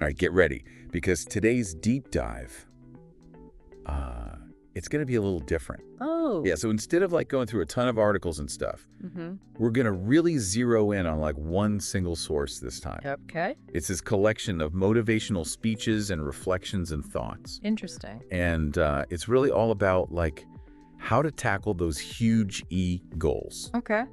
All right, get ready, because today's deep dive, it's going to be a little different. Oh. Yeah, so instead of like going through a ton of articles and stuff, Mm-hmm. we're going to really zero in on like one single source this time. Okay. It's this collection of motivational speeches and reflections and thoughts. Interesting. And it's really all about like how to tackle those huge E goals. Okay.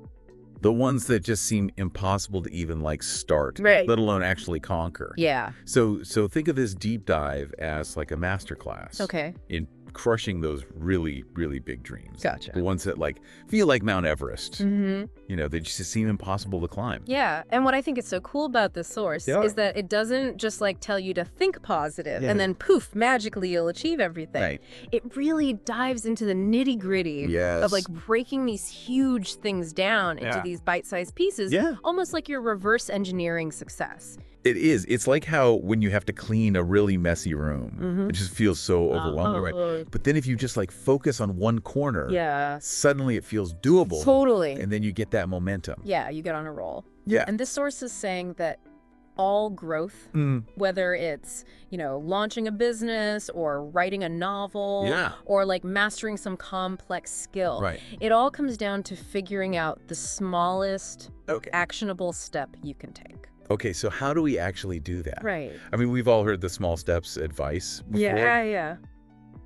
The ones that just seem impossible to even like start, Right. let alone actually conquer. Yeah. So think of this deep dive as like a masterclass. Okay. In crushing those really, really big dreams. Gotcha. The ones that like feel like Mount Everest. Mm-hmm. You know, they just seem impossible to climb. Yeah, and what I think is so cool about this source Yeah. is that it doesn't just like tell you to think positive Yeah. and then poof, magically you'll achieve everything. Right. It really dives into the nitty-gritty Yes. of like breaking these huge things down into Yeah. these bite-sized pieces, Yeah. almost like you're reverse engineering success. It is. It's like how when you have to clean a really messy room, Mhm. it just feels so overwhelming, right? But then if you just like focus on one corner, Yeah, suddenly it feels doable. totally. And then you get that momentum. Yeah, you get on a roll. Yeah. And this source is saying that all growth, whether it's, launching a business or writing a novel Yeah. or like mastering some complex skill, Right. it all comes down to figuring out the smallest Okay. actionable step you can take. Okay, so how do we actually do that? Right. I mean, we've all heard the small steps advice before, Yeah.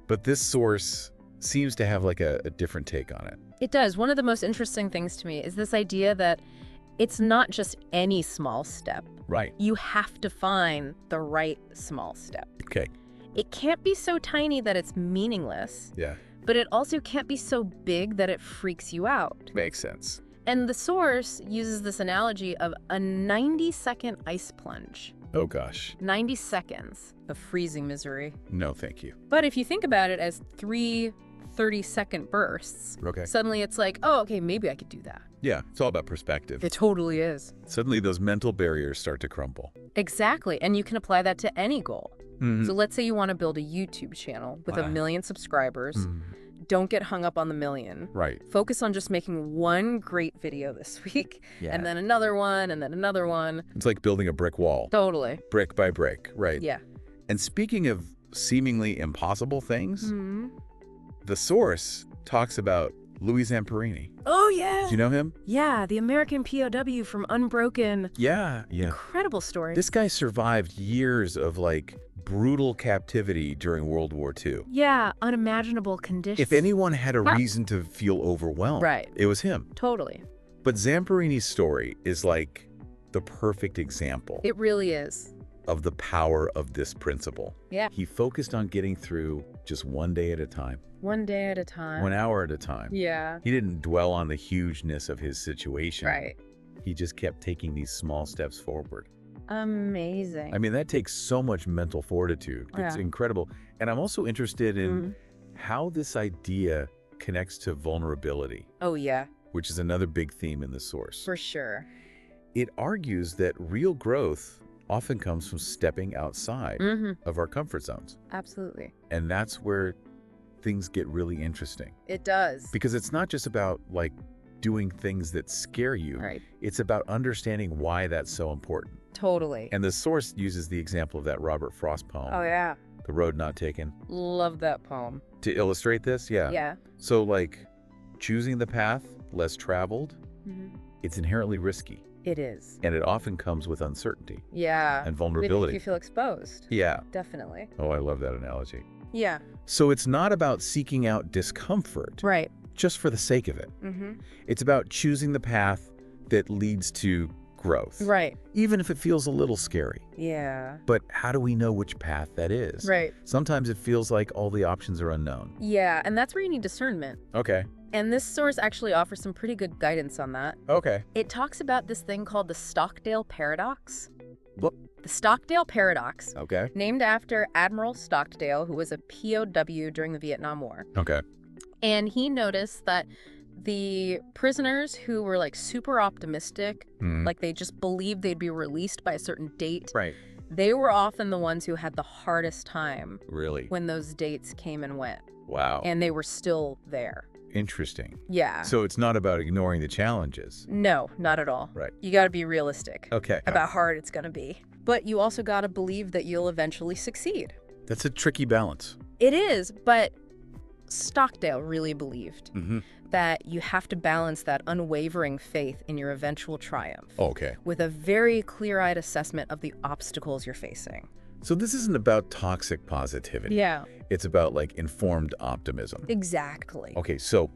but this source seems to have like a different take on it. It does. One of the most interesting things to me is this idea that it's not just any small step. Right. You have to find the right small step. Okay. It can't be so tiny that it's meaningless, Yeah. but it also can't be so big that it freaks you out. Makes sense. And the source uses this analogy of a 90-second ice plunge. Oh, gosh. 90 seconds of freezing misery. No, thank you. But if you think about it as 3 30-second bursts, Okay. suddenly it's like, oh, okay, maybe I could do that. Yeah, it's all about perspective. It totally is. Suddenly those mental barriers start to crumble. Exactly. And you can apply that to any goal. Mhm. So let's say you want to build a YouTube channel with a million subscribers. Mhm. Don't get hung up on the million. Right. Focus on just making one great video this week, Yeah. and then another one, and then another one. It's like building a brick wall, Totally. brick by brick, right? Yeah. And speaking of seemingly impossible things, Mm-hmm. the source talks about Louis Zamperini. Oh, yeah. Do you know him? Yeah, the American POW from Unbroken. Yeah. Incredible story. This guy survived years of like brutal captivity during World War II. Yeah, unimaginable conditions. If anyone had a reason to feel overwhelmed, Right. it was him. Totally. But Zamperini's story is like the perfect example It really is. of the power of this principle. Yeah. He focused on getting through just one day at a time, One day at a time. 1 hour at a time. Yeah. He didn't dwell on the hugeness of his situation. Right. He just kept taking these small steps forward. Amazing. I mean, that takes so much mental fortitude. It's Yeah. incredible. And I'm also interested in Mhm. how this idea connects to vulnerability, Oh, yeah, which is another big theme in the source. for sure. It argues that real growth often comes from stepping outside Mm-hmm. of our comfort zones. Absolutely. And that's where things get really interesting. It does. Because it's not just about like doing things that scare you. Right. It's about understanding why that's so important. Totally. And the source uses the example of that Robert Frost poem, Oh, yeah. The Road Not Taken, Love that poem. to illustrate this. Yeah. Yeah. So like choosing the path less traveled, Mm-hmm. it's inherently risky. It is. And it often comes with uncertainty Yeah. and They make vulnerability. you feel exposed. Yeah. Definitely. Oh, I love that analogy. Yeah. So it's not about seeking out discomfort Right. just for the sake of it. Mm-hmm. It's about choosing the path that leads to growth, Right. even if it feels a little scary. Yeah. But how do we know which path that is? Right. Sometimes it feels like all the options are unknown. Yeah. And that's where you need discernment. Okay. And this source actually offers some pretty good guidance on that. Okay. It talks about this thing called the Stockdale Paradox. What? The Stockdale Paradox, Okay. named after Admiral Stockdale, who was a POW during the Vietnam War. Okay. And he noticed that the prisoners who were like super optimistic, Mhm. like they just believed they'd be released by a certain date, Right. they were often the ones who had the hardest time Really? when those dates came and went, Wow. and they were still there. Interesting. Yeah. So it's not about ignoring the challenges. No, not at all. Right. You got to be realistic Okay. about how hard it's going to be. But you also got to believe that you'll eventually succeed. That's a tricky balance. It is, but Stockdale really believed Mm-hmm. that you have to balance that unwavering faith in your eventual triumph Okay. with a very clear-eyed assessment of the obstacles you're facing. So this isn't about toxic positivity. Yeah, It's about like informed optimism. exactly. Okay, so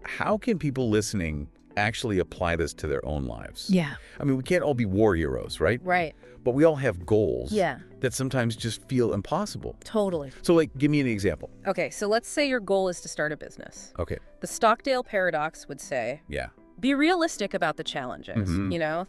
how can people listening actually apply this to their own lives? Yeah, I mean, we can't all be war heroes, right? right. But we all have goals Yeah, that sometimes just feel impossible. totally. So like, give me an example. Okay, so let's say your goal is to start a business. Okay. The Stockdale paradox would say, Yeah. be realistic about the challenges,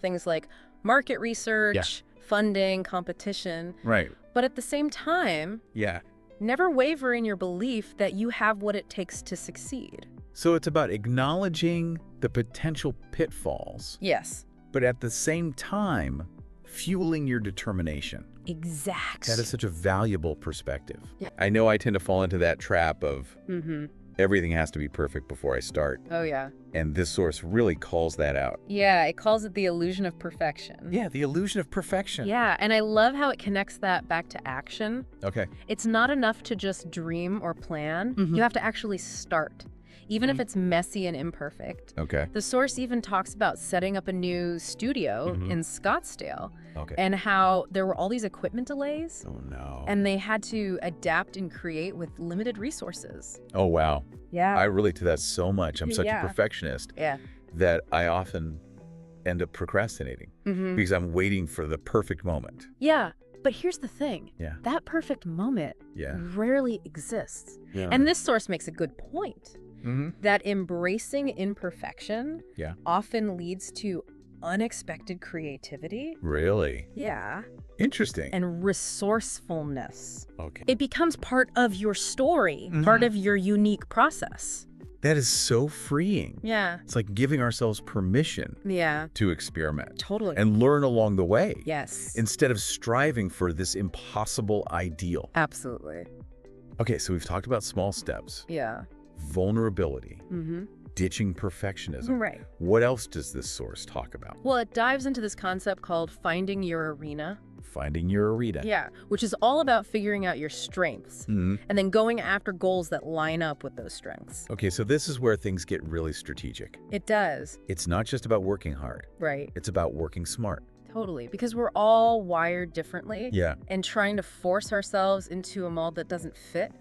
things like market research, funding, competition. Right. But at the same time, Yeah. never waver in your belief that you have what it takes to succeed. So it's about acknowledging the potential pitfalls, Yes, but at the same time, fueling your determination. exactly. That is such a valuable perspective. Yeah. I know I tend to fall into that trap of Mm-hmm. everything has to be perfect before I start. Oh, yeah. And this source really calls that out. Yeah, it calls it the illusion of perfection. Yeah, the illusion of perfection. Yeah, and I love how it connects that back to action. Okay. It's not enough to just dream or plan. You have to actually start, even if it's messy and imperfect. Okay. The source even talks about setting up a new studio in Scottsdale Okay. and how there were all these equipment delays Oh, no. and they had to adapt and create with limited resources. Oh, wow. Yeah. I relate to that so much. I'm such Yeah. a perfectionist Yeah. that I often end up procrastinating because I'm waiting for the perfect moment. Yeah. But here's the thing. Yeah. That perfect moment Yeah. rarely exists. Yeah. And this source makes a good point Mm-hmm. that embracing imperfection Yeah. often leads to unexpected creativity. Really? Yeah. Interesting. And resourcefulness. Okay. It becomes part of your story, part of your unique process. That is so freeing. Yeah. It's like giving ourselves permission Yeah. to experiment Totally. and learn along the way Yes. instead of striving for this impossible ideal. Absolutely. Okay, so we've talked about small steps, Yeah. vulnerability, Mm-hmm. ditching perfectionism. Right. What else does this source talk about? Well, it dives into this concept called finding your arena. Finding your arena. Yeah. Which is all about figuring out your strengths Mhm. and then going after goals that line up with those strengths. Okay, so this is where things get really strategic. It does. It's not just about working hard. Right. It's about working smart. Totally. Because we're all wired differently. Yeah. And trying to force ourselves into a mold that doesn't fit,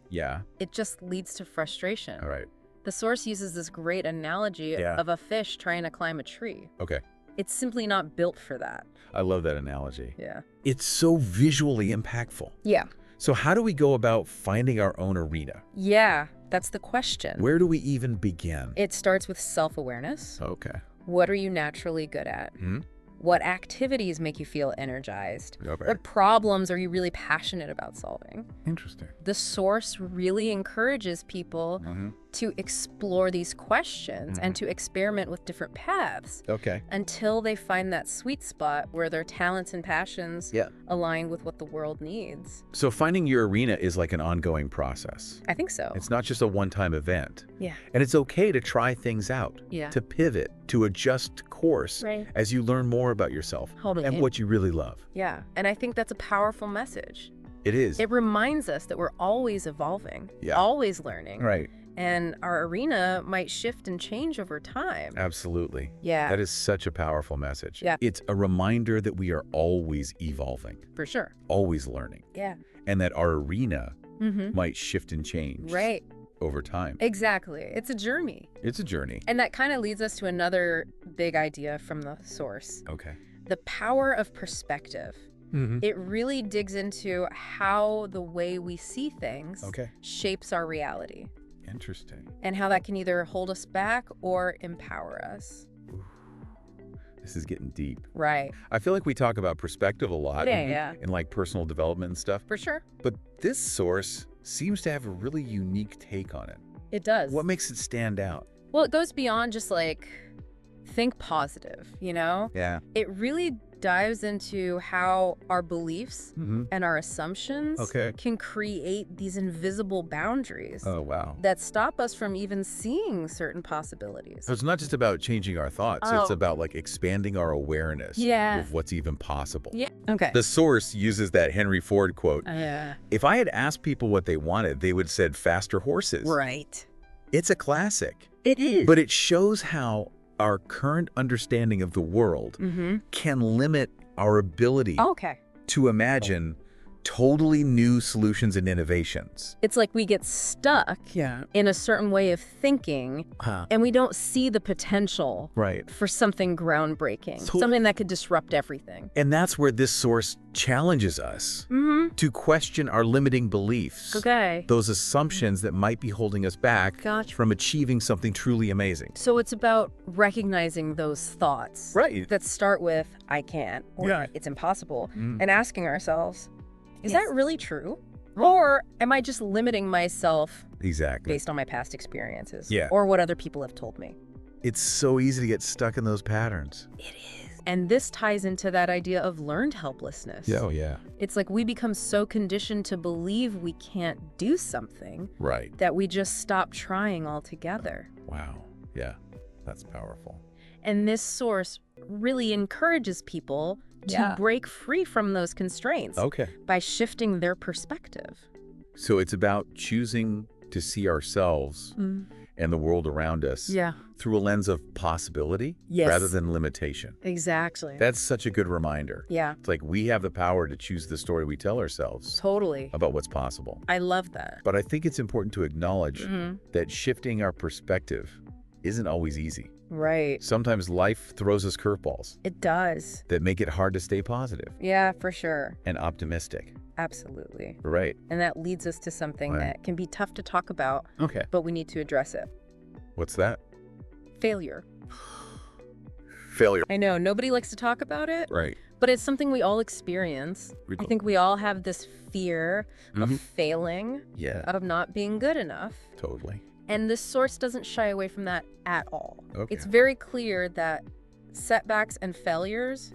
Yeah. it just leads to frustration. All right. The source uses this great analogy Yeah. of a fish trying to climb a tree. Okay. It's simply not built for that. I love that analogy. Yeah. It's so visually impactful. Yeah. So how do we go about finding our own arena? Yeah, that's the question. Where do we even begin? It starts with self-awareness. Okay. What are you naturally good at? Hmm? What activities make you feel energized? Okay. What problems are you really passionate about solving? Interesting. The source really encourages people to explore these questions and to experiment with different paths Okay. until they find that sweet spot where their talents and passions Yeah. align with what the world needs. So finding your arena is like an ongoing process. I think so. It's not just a one-time event. Yeah. And it's okay to try things out, Yeah. to pivot, to adjust course Right. as you learn more about yourself Totally. and what you really love. Yeah. And I think that's a powerful message. It is. It reminds us that we're always evolving, Yeah. always learning. Right. And our arena might shift and change over time. Absolutely. Yeah. That is such a powerful message. Yeah. It's a reminder that we are always evolving, For sure. always learning, Yeah. and that our arena Mm-hmm. might shift and change Right. over time. Exactly. It's a journey. It's a journey. And that kind of leads us to another big idea from the source. Okay. The power of perspective. Mm-hmm. It really digs into how the way we see things Okay. shapes our reality Interesting. and how that can either hold us back or empower us. This is getting deep. Right. I feel like we talk about perspective a lot Yeah. in like personal development and stuff, For sure. but this source seems to have a really unique take on it. It does. What makes it stand out? Well, it goes beyond just like think positive, you know? Yeah. It really dives into how our beliefs and our assumptions Okay. can create these invisible boundaries Oh, wow. that stop us from even seeing certain possibilities. So it's not just about changing our thoughts. It's Oh. about like expanding our awareness Yeah. of what's even possible. Yeah. Okay. The source uses that Henry Ford quote. Yeah. If I had asked people what they wanted, they would have said faster horses. Right. It's a classic. It is. But it shows how our current understanding of the world can limit our ability Okay. to imagine totally new solutions and innovations. It's like we get stuck in a certain way of thinking, and we don't see the potential Right. for something groundbreaking, So- something that could disrupt everything. And that's where this source challenges us to question our limiting beliefs. Okay. Those assumptions that might be holding us back Gotcha. from achieving something truly amazing. So it's about recognizing those thoughts Right. that start with, I can't, or Yeah. it's impossible, Mm. and asking ourselves, is Yes. that really true? Or am I just limiting myself Exactly. based on my past experiences? Yeah. Or what other people have told me? It's so easy to get stuck in those patterns. It is. And this ties into that idea of learned helplessness. Yeah. It's like we become so conditioned to believe we can't do something Right. that we just stop trying altogether. Wow. Yeah. That's powerful. And this source really encourages people to Yeah. break free from those constraints Okay. by shifting their perspective. So it's about choosing to see ourselves and the world around us Yeah, through a lens of possibility Yes. rather than limitation. exactly. That's such a good reminder. Yeah, It's like we have the power to choose the story we tell ourselves totally. about what's possible. I love that. But I think it's important to acknowledge that shifting our perspective isn't always easy. Right. Sometimes life throws us curveballs It does. that make it hard to stay positive Yeah, for sure. and optimistic. Absolutely. Right. And that leads us to something Right. that can be tough to talk about, Okay. but we need to address it. What's that? Failure. Failure. I know, nobody likes to talk about it, Right. but it's something we all experience. I think we all have this fear of failing, Yeah, of not being good enough. totally. And this source doesn't shy away from that at all. Okay. It's very clear that setbacks and failures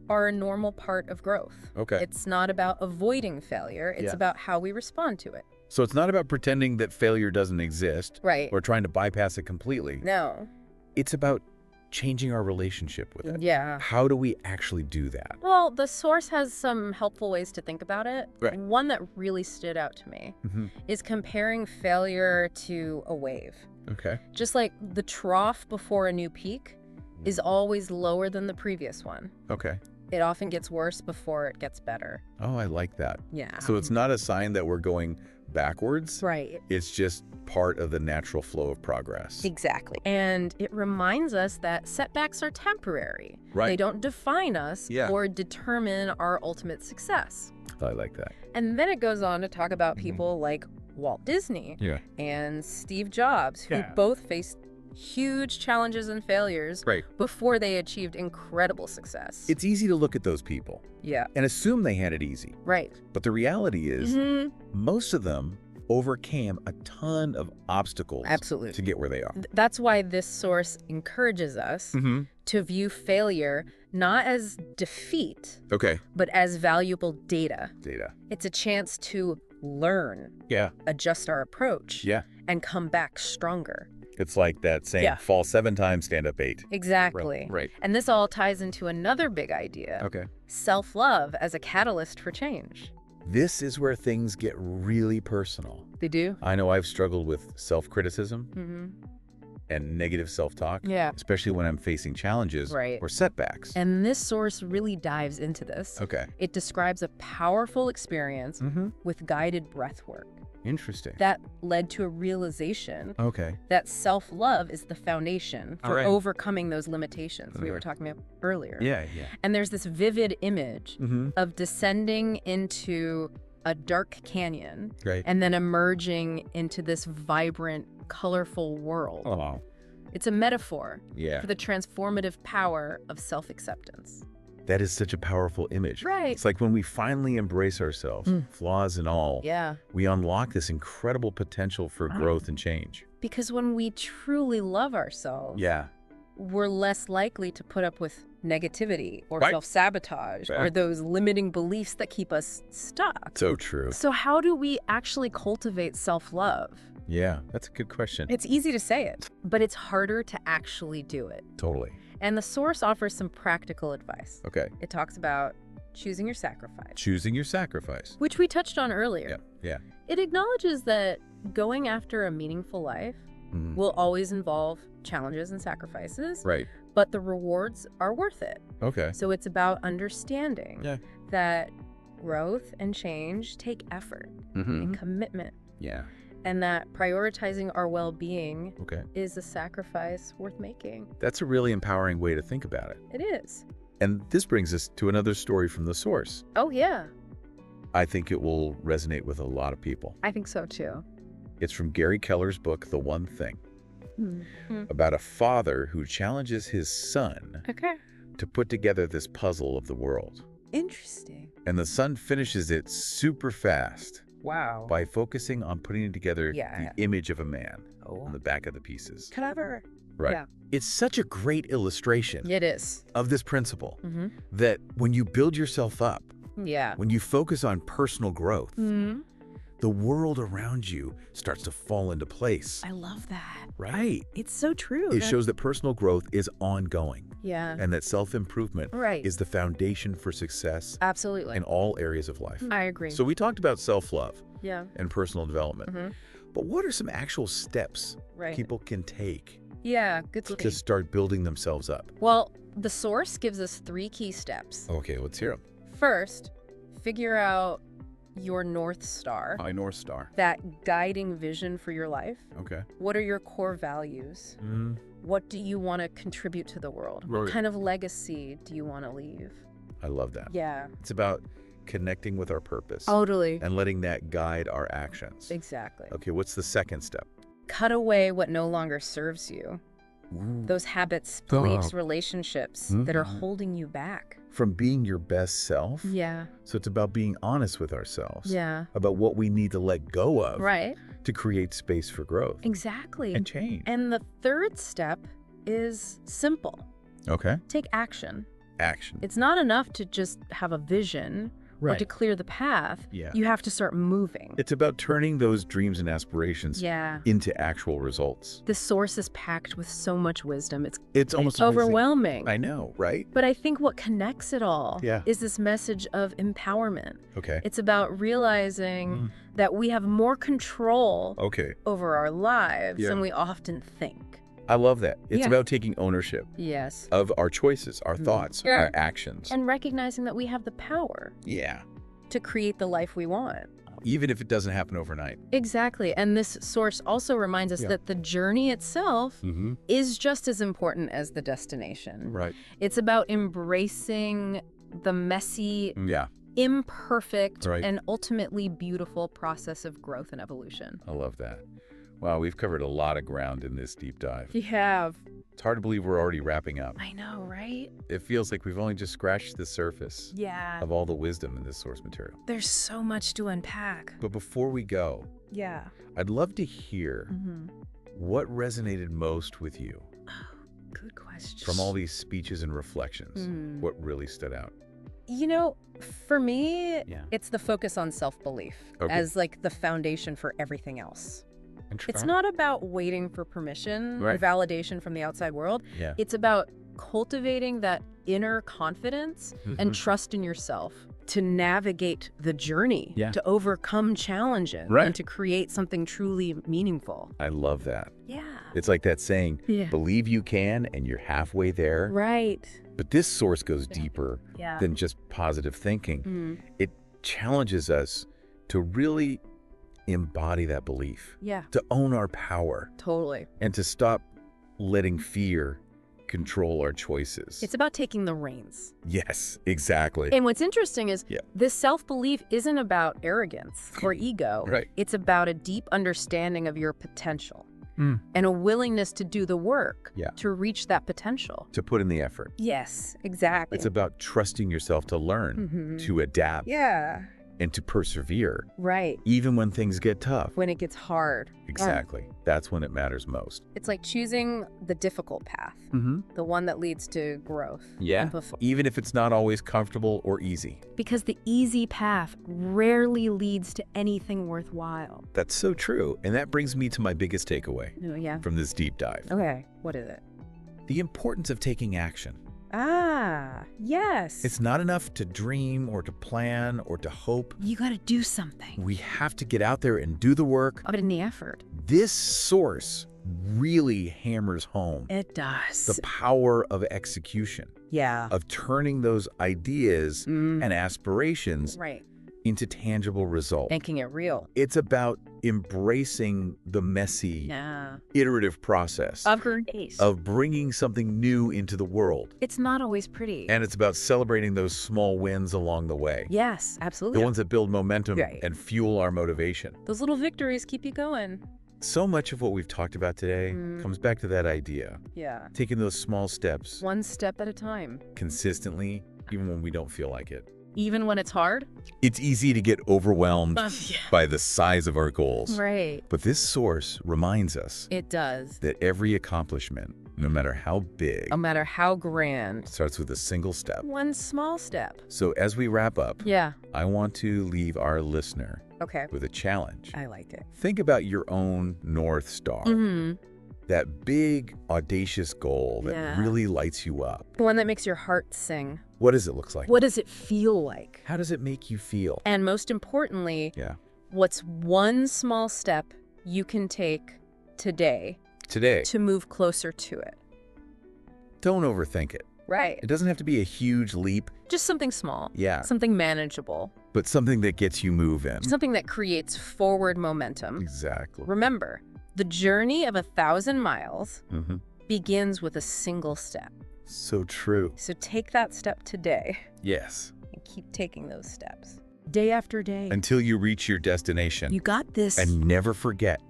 are a normal part of growth. Okay. It's not about avoiding failure, it's Yeah. about how we respond to it. So it's not about pretending that failure doesn't exist Right. or trying to bypass it completely. No. It's about changing our relationship with it. Yeah. How do we actually do that? Well, the source has some helpful ways to think about it. Right. One that really stood out to me is comparing failure to a wave. Okay. Just like the trough before a new peak is always lower than the previous one. Okay. It often gets worse before it gets better. Oh, I like that. Yeah. So it's not a sign that we're going backwards. Right. It's just part of the natural flow of progress. Exactly. And it reminds us that setbacks are temporary. Right. They don't define us Yeah. or determine our ultimate success. I like that. And then it goes on to talk about people like Walt Disney Yeah. and Steve Jobs, who Yeah. both faced huge challenges and failures Right. before they achieved incredible success. It's easy to look at those people Yeah. and assume they had it easy. Right. But the reality is, most of them overcame a ton of obstacles Absolutely. to get where they are. That's why this source encourages us to view failure not as defeat, Okay. but as valuable data. Data. It's a chance to learn, Yeah. adjust our approach, Yeah. and come back stronger. It's like that saying, Yeah. fall 7 times, stand up 8. Exactly. Right. And this all ties into another big idea. Okay. Self-love as a catalyst for change. This is where things get really personal. They do? I know I've struggled with self-criticism and negative self-talk, Yeah. especially when I'm facing challenges Right. or setbacks. And this source really dives into this. Okay. It describes a powerful experience with guided breath work Interesting. that led to a realization Okay. that self-love is the foundation for Alright. overcoming those limitations we were talking about earlier. Yeah. And there's this vivid image of descending into a dark canyon Right. and then emerging into this vibrant, colorful world. Oh. It's a metaphor Yeah. for the transformative power of self-acceptance. That is such a powerful image. Right. It's like when we finally embrace ourselves, flaws and all, Yeah. we unlock this incredible potential for growth and change. Because when we truly love ourselves, Yeah. we're less likely to put up with negativity or Right. self-sabotage Yeah. or those limiting beliefs that keep us stuck. So true. So how do we actually cultivate self-love? Yeah, that's a good question. It's easy to say it, but it's harder to actually do it. Totally. And the source offers some practical advice. Okay. It talks about choosing your sacrifice, Choosing your sacrifice. which we touched on earlier. Yeah. Yeah. It acknowledges that going after a meaningful life Mhm. will always involve challenges and sacrifices, Right. but the rewards are worth it. Okay. So it's about understanding Yeah. that growth and change take effort and commitment, Yeah. and that prioritizing our well-being Okay. is a sacrifice worth making. That's a really empowering way to think about it. It is. And this brings us to another story from the source. Oh, yeah. I think it will resonate with a lot of people. I think so, too. It's from Gary Keller's book, The One Thing, Mhm. about a father who challenges his son Okay. to put together this puzzle of the world. Interesting. And the son finishes it super fast Wow. by focusing on putting together Yeah. the image of a man Oh. on the back of the pieces. Clever. Right. Yeah. It's such a great illustration It is. of this principle Mm-hmm. that when you build yourself up, Yeah. when you focus on personal growth, Mm-hmm. the world around you starts to fall into place. I love that. Right. It's so true. It shows that personal growth is ongoing Yeah. and that self-improvement Right. is the foundation for success Absolutely. in all areas of life. I agree. So we talked about self-love Yeah. and personal development, Mm-hmm. but what are some actual steps Right. people can take Yeah. Good to stuff. start building themselves up? Well, the source gives us 3 key steps. Okay, let's hear them. First, figure out your North Star, High North Star. that guiding vision for your life. Okay. What are your core values? Mm, What do you want to contribute to the world? Right. What kind of legacy do you want to leave? I love that. Yeah. It's about connecting with our purpose Totally. and letting that guide our actions. Exactly. Okay, what's the second step? Cut away what no longer serves you. Those habits, beliefs, relationships that are holding you back. From being your best self. Yeah. So it's about being honest with ourselves. Yeah. About what we need to let go of Right. to create space for growth Exactly. and change. And the third step is simple. Okay. Take action. Action. It's not enough to just have a vision or to clear the path. Yeah. You have to start moving. It's about turning those dreams and aspirations Yeah. into actual results. The source is packed with so much wisdom. It's almost It's amazing. overwhelming. I know, right? But I think what connects it all Yeah. is this message of empowerment. Okay. It's about realizing that we have more control Okay. over our lives Yeah. than we often think. I love that. It's Yeah. about taking ownership Yes. of our choices, our thoughts, Yeah. our actions. And recognizing that we have the power Yeah. to create the life we want. Even if it doesn't happen overnight. Exactly. And this source also reminds us Yeah. that the journey itself Mm-hmm. is just as important as the destination. Right. It's about embracing the messy, Yeah. imperfect, Right. and ultimately beautiful process of growth and evolution. I love that. Wow, we've covered a lot of ground in this deep dive. You have. It's hard to believe we're already wrapping up. I know, right? It feels like we've only just scratched the surface Yeah. of all the wisdom in this source material. There's so much to unpack. But before we go, Yeah. I'd love to hear Mm-hmm. what resonated most with you Good question. from all these speeches and reflections. Mm. What really stood out? You know, for me, Yeah. it's the focus on self-belief Okay. as like the foundation for everything else. It's Interesting. not about waiting for permission or Right. validation from the outside world. Yeah. It's about cultivating that inner confidence and Mhm. trust in yourself to navigate the journey, Yeah. to overcome challenges, Right. and to create something truly meaningful. I love that. Yeah. It's like that saying, Yeah. believe you can and you're halfway there. Right. But this source goes deeper Yeah. than just positive thinking. Mm. It challenges us to really embody that belief, Yeah. to own our power, Totally. and to stop letting fear control our choices. It's about taking the reins. Yes, exactly. And what's interesting is Yeah. this self-belief isn't about arrogance or ego. Right. It's about a deep understanding of your potential Mm. and a willingness to do the work Yeah. to reach that potential. To put in the effort. Yes, exactly. It's about trusting yourself to learn, Mhm. to adapt, Yeah. and to persevere, Right. even when things get tough. When it gets hard. Exactly. That's when it matters most. It's like choosing the difficult path, the one that leads to growth. Yeah. and fulfill- Even if it's not always comfortable or easy. Because the easy path rarely leads to anything worthwhile. That's so true. And that brings me to my biggest takeaway Oh, yeah. from this deep dive. Okay. What is it? The importance of taking action. Ah, yes. It's not enough to dream or to plan or to hope. You got to do something. We have to get out there and do the work. Put in the effort. This source really hammers home It does. the power of execution, Yeah. of turning those ideas and aspirations Right. into tangible results. Making it real. It's about embracing the messy, Yeah. iterative process Of grace. of bringing something new into the world. It's not always pretty. And it's about celebrating those small wins along the way. Yes, absolutely. The ones that build momentum Right. and fuel our motivation. Those little victories keep you going. So much of what we've talked about today comes back to that idea. Yeah. Taking those small steps One step at a time. consistently, even when we don't feel like it. Even when it's hard. It's easy to get overwhelmed Yeah. by the size of our goals. Right. But this source reminds us It does. that every accomplishment, no matter how big, No matter how grand. starts with a single step. One small step. So as we wrap up, Yeah. I want to leave our listener Okay. with a challenge. I like it. Think about your own North Star, that big, audacious goal that Yeah. really lights you up. The one that makes your heart sing. What does it look like? What does it feel like? How does it make you feel? And most importantly, Yeah. what's one small step you can take today Today, to move closer to it? don't overthink it. Right. It doesn't have to be a huge leap. Just something small. Yeah. Something manageable. But something that gets you moving. Something that creates forward momentum. Exactly. Remember, the journey of 1,000 miles Mm-hmm. begins with a single step. So true. So take that step today Yes. and keep taking those steps. Day after day. Until you reach your destination. You got this. And never forget,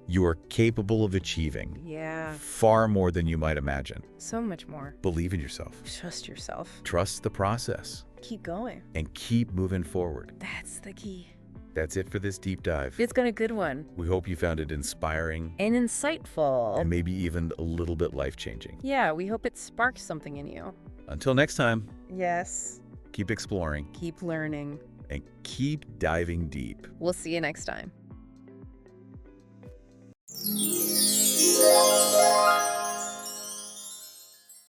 you are capable of achieving Yeah. far more than you might imagine. So much more. Believe in yourself. Trust yourself. Trust the process. Keep going. And keep moving forward. That's the key. That's it for this deep dive. It's been a good one. We hope you found it inspiring And insightful. and maybe even a little bit life-changing. Yeah, we hope it sparks something in you. Until next time, Yes. keep exploring Keep learning. and keep diving deep. We'll see you next time.